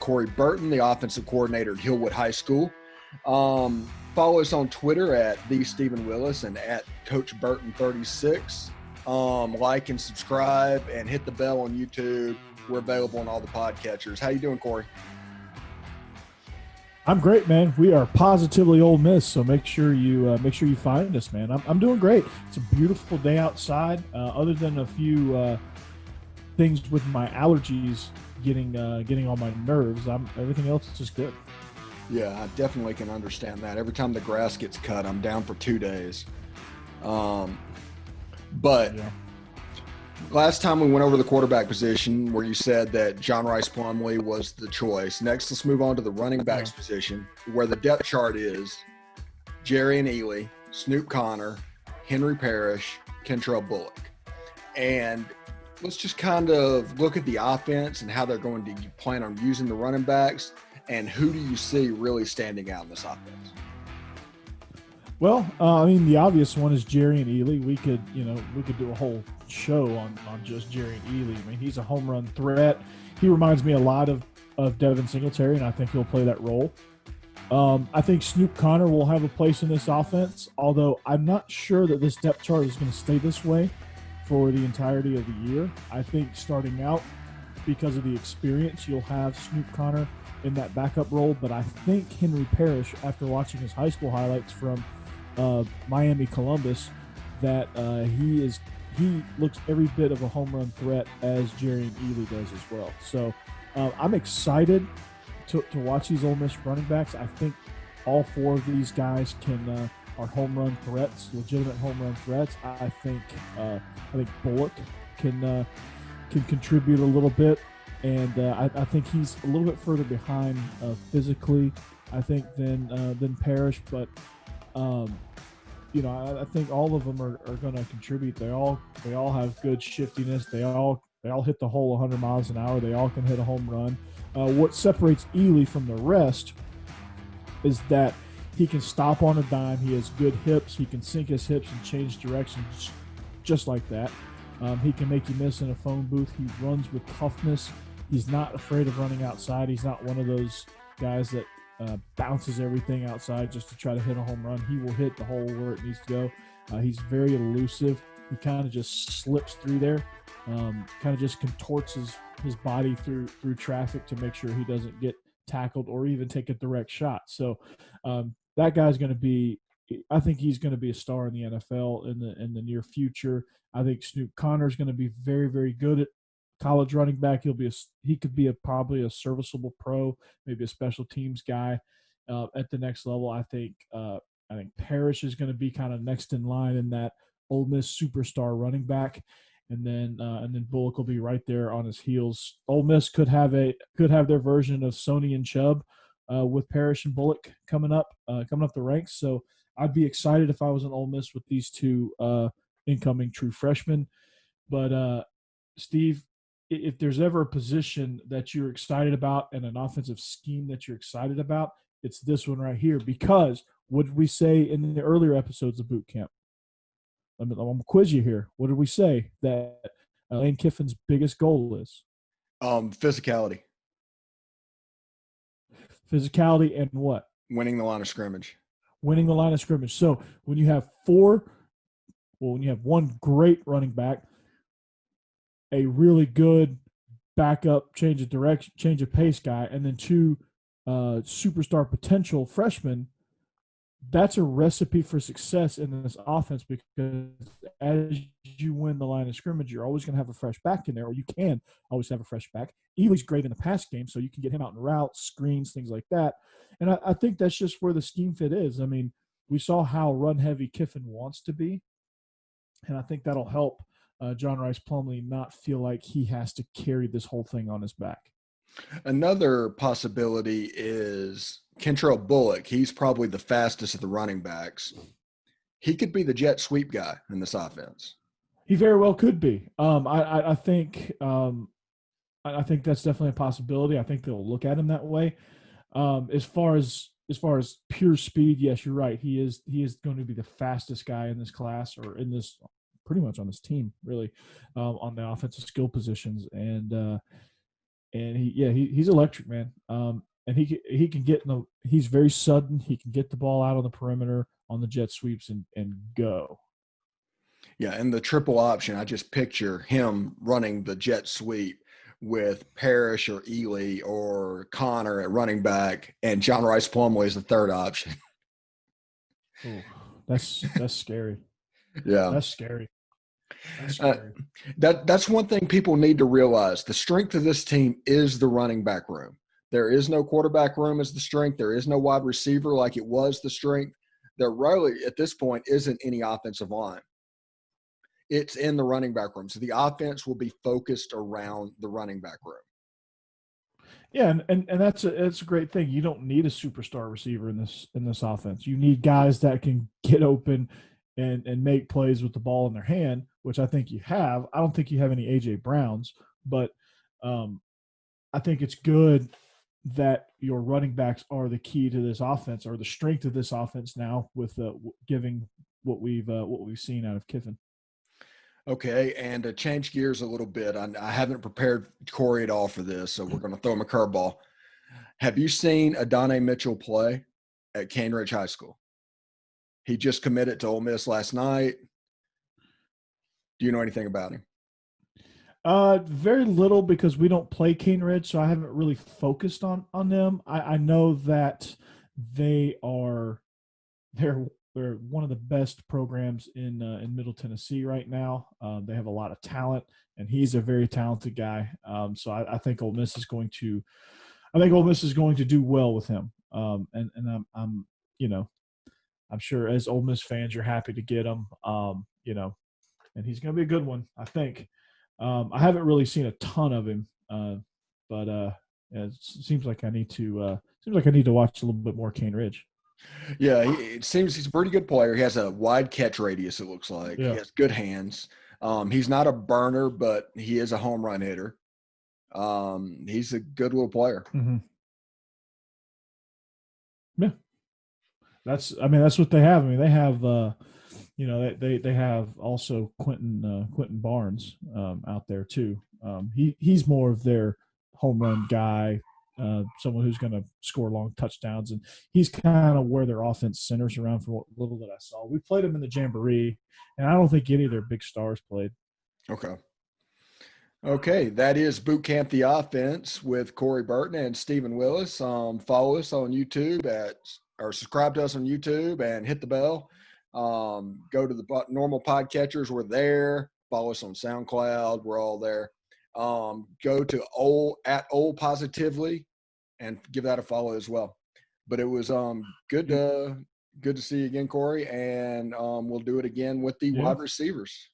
Corey Burton, the offensive coordinator at Hillwood High School. Follow us on Twitter at the Stephen Willis and at Coach Burton 36. Like and subscribe and hit the bell on YouTube. We're available on all the podcatchers. How you doing, Corey? I'm great, man. We are positively Ole Miss, so make sure you find us, man. I'm doing great. It's a beautiful day outside. Other than a few things with my allergies getting on my nerves, everything else is just good. Yeah, I definitely can understand that. Every time the grass gets cut, I'm down for 2 days. But yeah. Last time we went over the quarterback position where you said that John Rhys Plumlee was the choice. Next, let's move on to the running backs position where the depth chart is Jerrion Ealy, Snoop Conner, Henry Parrish, Kentrell Bullock. And let's just kind of look at the offense and how they're going to plan on using the running backs and who do you see really standing out in this offense? Well, the obvious one is Jerrion Ealy. We could do a whole show on just Jerrion Ealy. I mean, he's a home run threat. He reminds me a lot of Devin Singletary, and I think he'll play that role. I think Snoop Conner will have a place in this offense, although I'm not sure that this depth chart is going to stay this way for the entirety of the year. I think starting out, because of the experience, you'll have Snoop Conner in that backup role, but I think Henry Parrish, after watching his high school highlights from Miami Columbus, that he looks every bit of a home run threat as Jerrion Ealy does as well. So I'm excited to watch these Ole Miss running backs. I think all four of these guys are home run threats, legitimate home run threats. I think Bullock can contribute a little bit, and I think he's a little bit further behind physically, I think, than Parrish, but I think all of them are going to contribute. They all have good shiftiness. They all hit the hole 100 miles an hour. They all can hit a home run. What separates Ealy from the rest is that he can stop on a dime. He has good hips. He can sink his hips and change directions just like that. He can make you miss in a phone booth. He runs with toughness. He's not afraid of running outside. He's not one of those guys that bounces everything outside just to try to hit a home run. He will hit the hole where it needs to go. He's very elusive. He kind of just slips through there, kind of just contorts his body through traffic to make sure he doesn't get tackled or even take a direct shot. So that guy's going to be – I think he's going to be a star in the NFL in the near future. I think Snoop Conner is going to be very, very good at college running back. He could be probably a serviceable pro, maybe a special teams guy at the next level. I think Parrish is going to be kind of next in line in that Ole Miss superstar running back, and then Bullock will be right there on his heels. Ole Miss could have their version of Sony and Chubb with Parrish and Bullock coming up the ranks. So I'd be excited if I was an Ole Miss with these two incoming true freshmen. But Steve, if there's ever a position that you're excited about and an offensive scheme that you're excited about, it's this one right here. Because what did we say in the earlier episodes of Boot Camp? I'm going to quiz you here. What did we say that Lane Kiffin's biggest goal is? Physicality. Physicality and what? Winning the line of scrimmage. Winning the line of scrimmage. So when you have when you have one great running back, a really good backup, change of direction, change of pace guy, and then two superstar potential freshmen, that's a recipe for success in this offense, because as you win the line of scrimmage, you're always going to have a fresh back in there, or you can always have a fresh back. Ealy's great in the pass game, so you can get him out in routes, screens, things like that. And I think that's just where the scheme fit is. I mean, we saw how run-heavy Kiffin wants to be, and I think that'll help John Rhys Plumlee not feel like he has to carry this whole thing on his back. Another possibility is Kentrell Bullock. He's probably the fastest of the running backs. He could be the jet sweep guy in this offense. He very well could be. I think that's definitely a possibility. I think they'll look at him that way. As far as pure speed, yes, you're right. He is going to be the fastest guy in this class, or in this, pretty much on this team, really, on the offensive skill positions. And and he's electric, man. And he can get in the. He's very sudden. He can get the ball out on the perimeter on the jet sweeps and go. Yeah, and the triple option, I just picture him running the jet sweep with Parrish or Ely or Connor at running back, and John Rice Plumlee is the third option. Ooh, that's scary. Yeah. That's scary. That's scary. That's one thing people need to realize. The strength of this team is the running back room. There is no quarterback room as the strength. There is no wide receiver like it was the strength. There really, at this point, isn't any offensive line. It's in the running back room. So the offense will be focused around the running back room. Yeah, and that's a great thing. You don't need a superstar receiver in this offense. You need guys that can get open and make plays with the ball in their hand, which I think you have. I don't think you have any AJ Browns, but I think it's good that your running backs are the key to this offense, or the strength of this offense now, with giving what we've seen out of Kiffin. Okay, and to change gears a little bit, I haven't prepared Corey at all for this, so we're going to throw him a curveball. Have you seen Adonai Mitchell play at Cane Ridge High School? He just committed to Ole Miss last night. Do you know anything about him? Very little, because we don't play Cane Ridge, so I haven't really focused on them. I know that they're one of the best programs in Middle Tennessee right now. They have a lot of talent, and he's a very talented guy. So I think Ole Miss is going to do well with him. And I'm sure as Ole Miss fans, you're happy to get him. And he's going to be a good one, I think. I haven't really seen a ton of him, but it seems like I need to watch a little bit more Cane Ridge. Yeah, it seems he's a pretty good player. He has a wide catch radius, it looks like. Yeah. He has good hands. He's not a burner, but he is a home run hitter. He's a good little player. Mm-hmm. Yeah, that's what they have. I mean, they have they have also Quentin Barnes out there too. He's more of their home run guy, someone who's going to score long touchdowns, and he's kind of where their offense centers around. For what little that I saw, we played him in the Jamboree, and I don't think any of their big stars played. Okay, that is Boot Camp the Offense with Corey Burton and Stephen Willis. Follow us on YouTube or subscribe to us on YouTube and hit the bell. Go to the normal podcatchers. We're there. Follow us on SoundCloud. We're all there. Go to Old Positively and give that a follow as well. But it was good to see you again, Corey, and we'll do it again with the wide receivers.